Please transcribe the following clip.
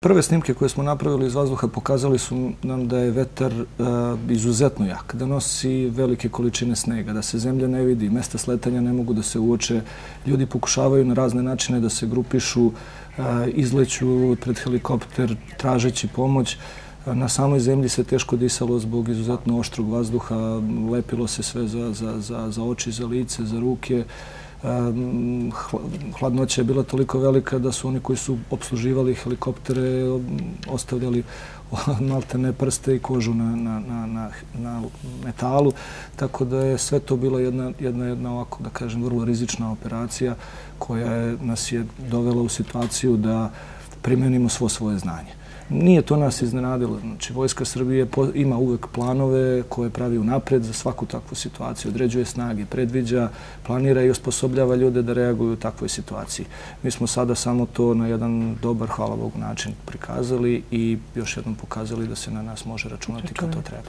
Prve snimke koje smo napravili iz vazduha pokazali su nam da je vetar izuzetno jak, da nosi velike količine snega, da se zemlja ne vidi, mesta sletanja ne mogu da se uoče. Ljudi pokušavaju na razne načine da se grupišu, izleću pred helikopter tražeći pomoć. Na samoj zemlji se teško disalo zbog izuzetno oštrog vazduha, lepilo se sve za oči, za lice, za ruke. Hladnoća je bila toliko velika da su oni koji su obsluživali helikoptere ostavljali maltene prste i kožu na metalu, tako da je sve to bila jedna ovako, da kažem, vrlo rizična operacija koja nas je dovela u situaciju da primenimo svo svoje znanje. Nije to nas iznenadilo. Znači, Vojska Srbije ima uvek planove koje pravi unapred za svaku takvu situaciju. Određuje snage, predviđa, planira i osposobljava ljude da reaguju u takvoj situaciji. Mi smo sada samo to na jedan dobar, hvala Bogu, način prikazali i još jednom pokazali da se na nas može računati kad to treba.